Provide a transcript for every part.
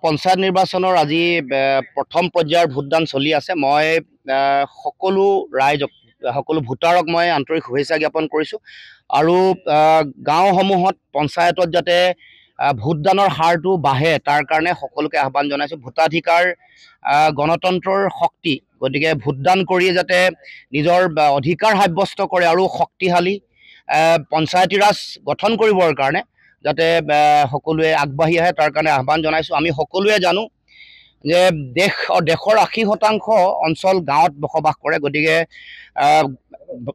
পঞ্চায়ত নিৰ্বাচনৰ আজি প্ৰথম পৰ্যায়ৰ ভোটদান চলি আছে। মই সকলো ৰাইজক সকলো ভোটাৰক মই আন্তৰিক শুভেচ্ছা জ্ঞাপন কৰিছোঁ আৰু গাঁওসমূহত পঞ্চায়তত যাতে ভোটদানৰ হাৰটো বাঢ়ে তাৰ কাৰণে সকলোকে আহ্বান জনাইছোঁ। ভোটাধিকাৰ গণতন্ত্ৰৰ শক্তি, গতিকে ভোটদান কৰি যাতে নিজৰ অধিকাৰ সাব্যস্ত কৰে আৰু শক্তিশালী পঞ্চায়তী ৰাজ গঠন কৰিবৰ কাৰণে যাতে সকলোৱে আগবাঢ়ি আহে তাৰ কাৰণে আহ্বান জনাইছোঁ। আমি সকলোৱে জানো যে দেশৰ ৮০% অঞ্চল গাঁৱত বসবাস কৰে, গতিকে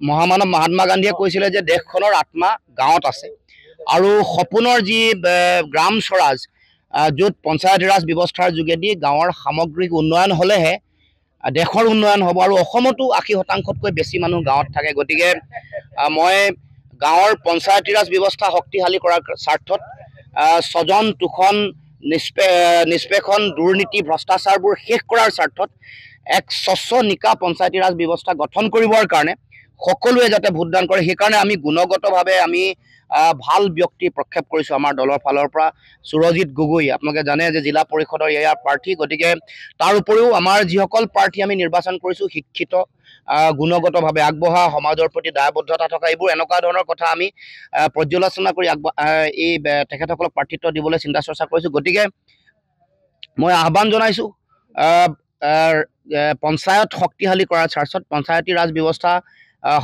মহামানৱ মহাত্মা গান্ধীয়ে কৈছিলে যে দেশখনৰ আত্মা গাঁৱত আছে আৰু সপোনৰ যি গ্ৰাম স্বৰাজ য'ত পঞ্চায়তী ৰাজ ব্যৱস্থাৰ যোগেদি গাঁৱৰ সামগ্ৰিক উন্নয়ন হ'লেহে দেশৰ উন্নয়ন হ'ব আৰু অসমতো ৮০%তকৈ বেছি মানুহ গাঁৱত থাকে। গতিকে মই গাঁৱৰ পঞ্চায়তী ৰাজ ব্যৱস্থা শক্তিশালী কৰাৰ স্বাৰ্থত স্বজন তোষণ নিষ্পেষণ দুৰ্নীতি ভ্ৰষ্টাচাৰবোৰ শেষ কৰাৰ স্বাৰ্থত এক স্বচ্ছ নিকা পঞ্চায়তী ৰাজ ব্যৱস্থা গঠন কৰিবৰ কাৰণে সকলোৱে যাতে ভোটদান কৰে সেইকাৰণে আমি গুণগতভাৱে আমি ভাল ব্যক্তি প্ৰক্ষেপ কৰিছোঁ। আমাৰ দলৰ ফালৰ পৰা সুৰজিত গগৈ, আপোনালোকে জানে যে জিলা পৰিষদৰ ইয়াৰ প্ৰাৰ্থী, গতিকে তাৰ উপৰিও আমাৰ যিসকল প্ৰাৰ্থী আমি নিৰ্বাচন কৰিছোঁ শিক্ষিত গুণগতভাৱে আগবঢ়া সমাজৰ প্ৰতি দায়বদ্ধতা থকা এইবোৰ এনেকুৱা ধৰণৰ কথা আমি পৰ্যালোচনা কৰি এই তেখেতসকলক প্ৰাৰ্থিত্ব দিবলৈ চিন্তা চৰ্চা কৰিছোঁ। গতিকে মই আহ্বান জনাইছোঁ পঞ্চায়ত শক্তিশালী কৰাৰ স্বাৰ্থত পঞ্চায়তী ৰাজ ব্যৱস্থা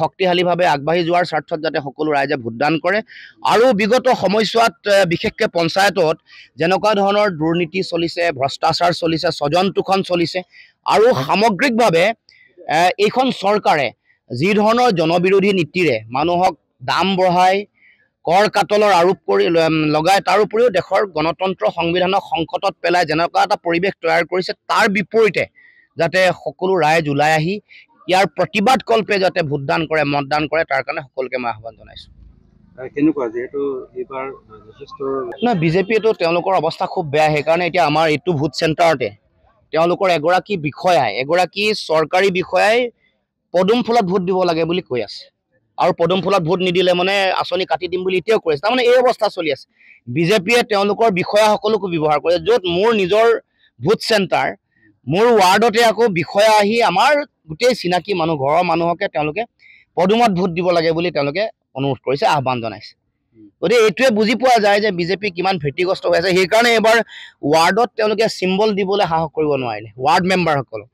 শক্তিশালীভাৱে আগবাঢ়ি যোৱাৰ স্বাৰ্থত যাতে সকলো ৰাইজে ভোটদান কৰে আৰু বিগত সময়ছোৱাত বিশেষকৈ পঞ্চায়তত যেনেকুৱা ধৰণৰ দুৰ্নীতি চলিছে, ভ্ৰষ্টাচাৰ চলিছে, স্বজন তোষণ চলিছে আৰু সামগ্ৰিকভাৱে এইখন চৰকাৰে যি ধৰণৰ জনবিৰোধী নীতিৰে মানুহক দাম বঢ়াই কৰ কাটলৰ আৰোপ কৰি লগাই তাৰ উপৰিও দেশৰ গণতন্ত্ৰ সংবিধানক সংকটত পেলাই যেনেকুৱা এটা পৰিৱেশ তৈয়াৰ কৰিছে তাৰ বিপৰীতে যাতে সকলো ৰাইজ ওলাই আহি ইয়াৰ প্ৰতিবাদ কল্পে যাতে ভোটদান কৰে মতদান কৰে তাৰ কাৰণে সকলোকে মই আহ্বান জনাইছোঁ। কেনেকুৱা যিহেতু এইবাৰ যথেষ্ট নহয় বিজেপিয়েতো তেওঁলোকৰ অৱস্থা খুব বেয়া, সেইকাৰণে এতিয়া আমাৰ এইটো ভোট চেণ্টাৰতে তেওঁলোকৰ এগৰাকী চৰকাৰী বিষয়াই পদুম ফুলত ভোট দিব লাগে বুলি কৈ আছে আৰু পদুম ফুলত ভোট নিদিলে মানে আঁচনি কাটি দিম বুলি এতিয়াও কৈ আছে। তাৰমানে এই অৱস্থা চলি আছে। বিজেপিয়ে তেওঁলোকৰ বিষয়াসকলকো ব্যৱহাৰ কৰে, য'ত মোৰ নিজৰ ভোট চেণ্টাৰ মোৰ ৱাৰ্ডতে আকৌ বিষয়া আহি আমাৰ গোটেই চিনাকি মানুহ ঘৰৰ মানুহকে তেওঁলোকে পদুমত ভোট দিব লাগে বুলি তেওঁলোকে অনুৰোধ কৰিছে, আহ্বান জনাইছে। গতিকে এইটোৱে বুজি পোৱা যায় যে বিজেপি কিমান ভীতিগ্ৰস্ত হৈ আছে। সেইকাৰণে এইবাৰ ৱাৰ্ডত তেওঁলোকে চিম্বল দিবলৈ সাহস কৰিব নোৱাৰিলে ৱাৰ্ড মেম্বাৰসকলক।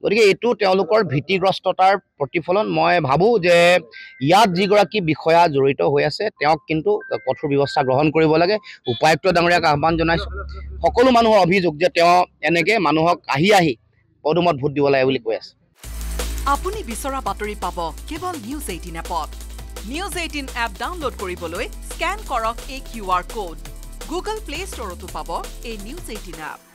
গতিকে এইটো তেওঁলোকৰ ভীতিগ্ৰস্ততাৰ প্ৰতিফলন। মই ভাবোঁ যে ইয়াত যিগৰাকী বিষয়া জড়িত হৈ আছে তেওঁক কিন্তু কঠোৰ ব্যৱস্থা গ্ৰহণ কৰিব লাগে। উপায়ুক্ত ডাঙৰীয়াক আহ্বান জনাইছোঁ। সকলো মানুহৰ অভিযোগ যে তেওঁ এনেকৈ মানুহক আহি পদুমত ভোট দিব লাগে বুলি কৈ আছে। আপুনি বিচৰা বাতৰি পাব কেৱল নিউজ 18 এপত। নিউজ 18 এপ ডাউনলোড কৰিবলৈ স্কেন কৰক এই QR কোড। গুগল প্লে ষ্টৰতো পাব এই নিউজ 18 এপ।